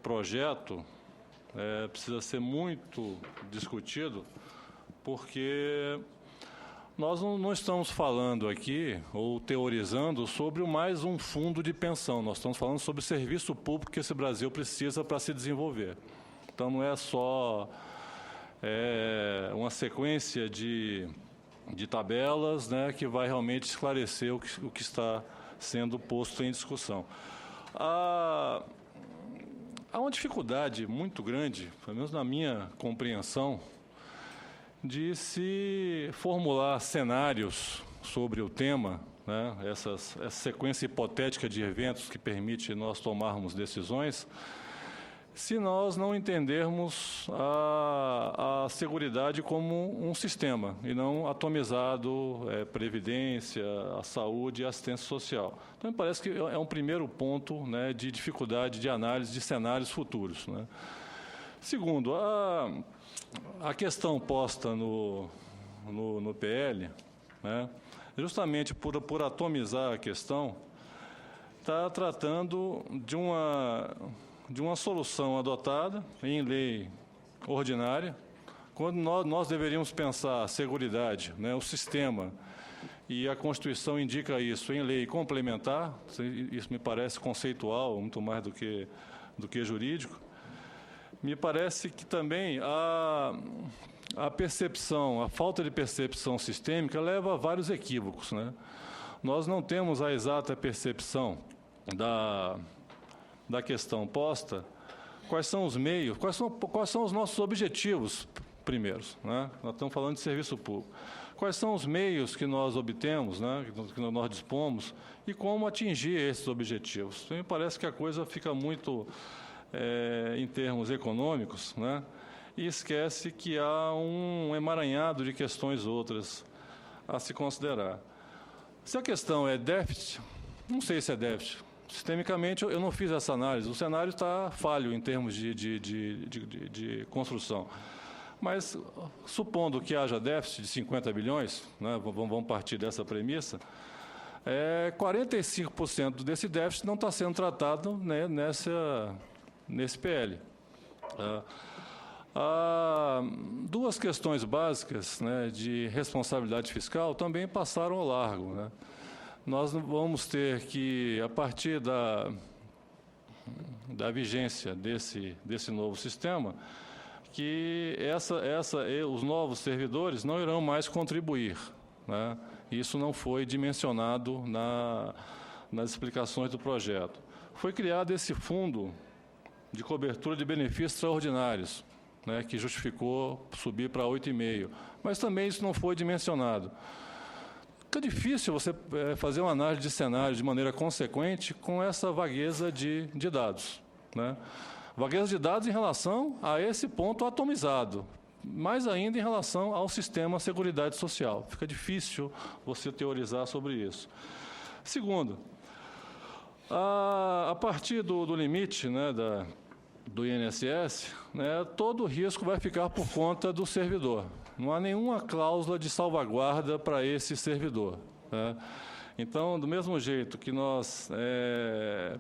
projeto precisa ser muito discutido, porque nós não estamos falando aqui, ou teorizando, sobre mais um fundo de pensão. Nós estamos falando sobre o serviço público que esse Brasil precisa para se desenvolver. Então, não é só uma sequência de tabelas, né, que vai realmente esclarecer o que está sendo posto em discussão. Há uma dificuldade muito grande, pelo menos na minha compreensão, de se formular cenários sobre o tema, né, essa sequência hipotética de eventos que permite nós tomarmos decisões, se nós não entendermos a seguridade como um sistema, e não atomizado, previdência, a saúde e a assistência social. Então, me parece que é um primeiro ponto, né, de dificuldade de análise de cenários futuros, né. Segundo, a questão posta no PL, né, justamente por atomizar a questão, está tratando de uma solução adotada em lei ordinária, quando nós deveríamos pensar a seguridade, né, o sistema, e a Constituição indica isso em lei complementar. Isso me parece conceitual, muito mais do que jurídico. Me parece que também a percepção, a falta de percepção sistêmica leva a vários equívocos, né? Nós não temos a exata percepção da questão posta, quais são os meios, quais são os nossos objetivos primeiros, né? Nós estamos falando de serviço público. Quais são os meios que nós obtemos, né, que nós dispomos, e como atingir esses objetivos. Então, me parece que a coisa fica muito em termos econômicos, né, e esquece que há um emaranhado de questões outras a se considerar. Se a questão é déficit, não sei se é déficit. Sistemicamente, eu não fiz essa análise. O cenário está falho em termos de construção. Mas, supondo que haja déficit de 50 bilhões, né, vamos partir dessa premissa, 45% desse déficit não está sendo tratado, né, nesse PL. Há duas questões básicas, né, de responsabilidade fiscal também passaram ao largo, né. Nós vamos ter que, a partir da vigência desse novo sistema, que os novos servidores não irão mais contribuir, né? Isso não foi dimensionado nas explicações do projeto. Foi criado esse fundo de cobertura de benefícios extraordinários, né, que justificou subir para 8,5, mas também isso não foi dimensionado. Fica difícil você fazer uma análise de cenário de maneira consequente com essa vagueza de dados, né? Vagueza de dados em relação a esse ponto atomizado, mais ainda em relação ao sistema Seguridade Social. Fica difícil você teorizar sobre isso. Segundo, a partir do limite, né, do INSS, né, todo o risco vai ficar por conta do servidor. Não há nenhuma cláusula de salvaguarda para esse servidor, né? Então, do mesmo jeito que nós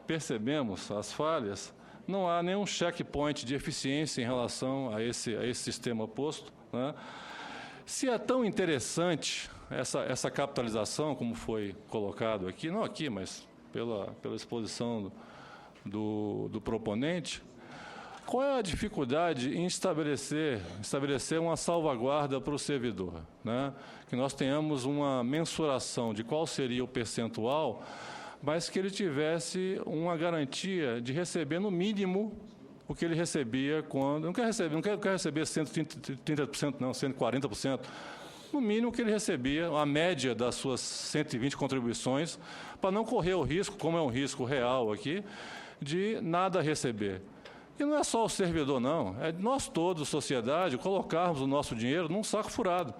percebemos as falhas, não há nenhum checkpoint de eficiência em relação a esse sistema posto, né? Se é tão interessante essa capitalização, como foi colocado aqui, não aqui, mas pela exposição do proponente, qual é a dificuldade em estabelecer uma salvaguarda para o servidor, né? Que nós tenhamos uma mensuração de qual seria o percentual, mas que ele tivesse uma garantia de receber, no mínimo, o que ele recebia quando... Não quer receber 130%, não, 140%. No mínimo que ele recebia, a média das suas 120 contribuições, para não correr o risco, como é um risco real aqui, de nada receber. E não é só o servidor, não. É nós todos, sociedade, colocarmos o nosso dinheiro num saco furado.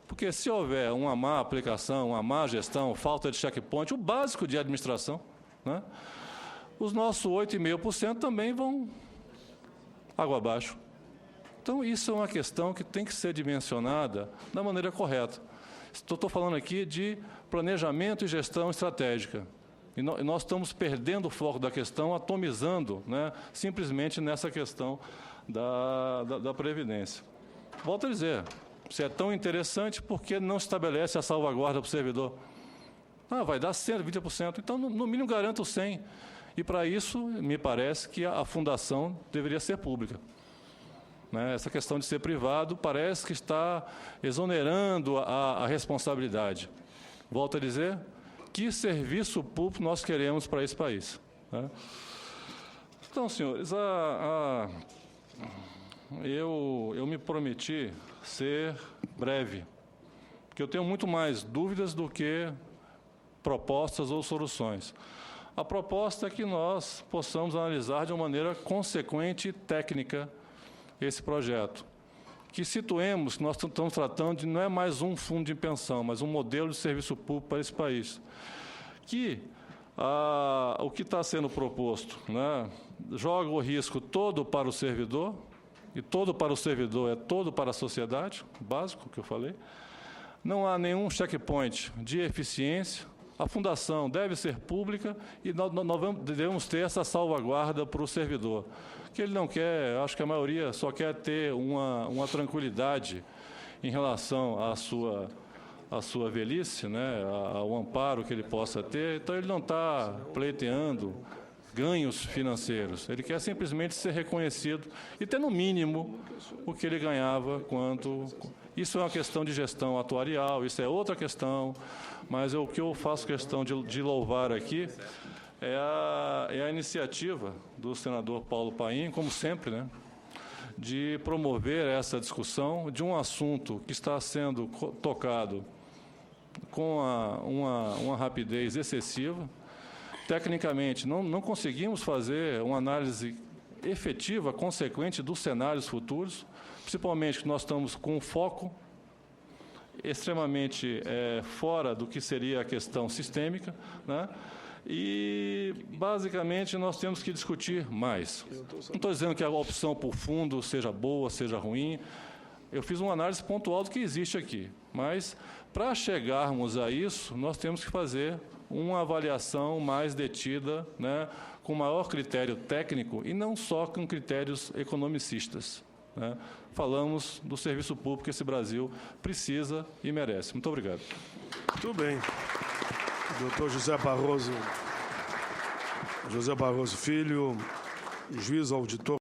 Porque se houver uma má aplicação, uma má gestão, falta de checkpoint, o básico de administração, né, os nossos 8,5% também vão água abaixo. Então, isso é uma questão que tem que ser dimensionada da maneira correta. Estou falando aqui de planejamento e gestão estratégica, E nós estamos perdendo o foco da questão, atomizando, né, simplesmente nessa questão da Previdência. Volto a dizer, se é tão interessante, por que não estabelece a salvaguarda para o servidor? Vai dar 120%, então no mínimo garanta o 100%. E para isso, me parece que a fundação deveria ser pública. Essa questão de ser privado parece que está exonerando a responsabilidade. Volto a dizer, que serviço público nós queremos para esse país? Então, senhores, eu me prometi ser breve, porque eu tenho muito mais dúvidas do que propostas ou soluções. A proposta é que nós possamos analisar de uma maneira consequente e técnica esse projeto. Que situemos que nós estamos tratando de não é mais um fundo de pensão, mas um modelo de serviço público para esse país. Que o que está sendo proposto, né, joga o risco todo para o servidor, e todo para o servidor é todo para a sociedade, básico que eu falei. Não há nenhum checkpoint de eficiência. A fundação deve ser pública e nós devemos ter essa salvaguarda para o servidor. Que ele não quer, acho que a maioria só quer ter uma tranquilidade em relação à sua velhice, né, ao amparo que ele possa ter. Então, ele não está pleiteando ganhos financeiros. Ele quer simplesmente ser reconhecido e ter, no mínimo, o que ele ganhava quando... Isso é uma questão de gestão atuarial, isso é outra questão, mas o que eu faço questão de louvar aqui é a iniciativa do senador Paulo Paim, como sempre, né, de promover essa discussão de um assunto que está sendo tocado com uma rapidez excessiva. Tecnicamente, não conseguimos fazer uma análise efetiva, consequente dos cenários futuros, principalmente que nós estamos com um foco extremamente fora do que seria a questão sistêmica, né? E, basicamente, nós temos que discutir mais. Não estou dizendo que a opção por fundo seja boa, seja ruim. Eu fiz uma análise pontual do que existe aqui. Mas, para chegarmos a isso, nós temos que fazer uma avaliação mais detida, né, com maior critério técnico e não só com critérios economicistas, né? Falamos do serviço público que esse Brasil precisa e merece. Muito obrigado. Muito bem. Doutor José Barroso Filho, juiz auditor.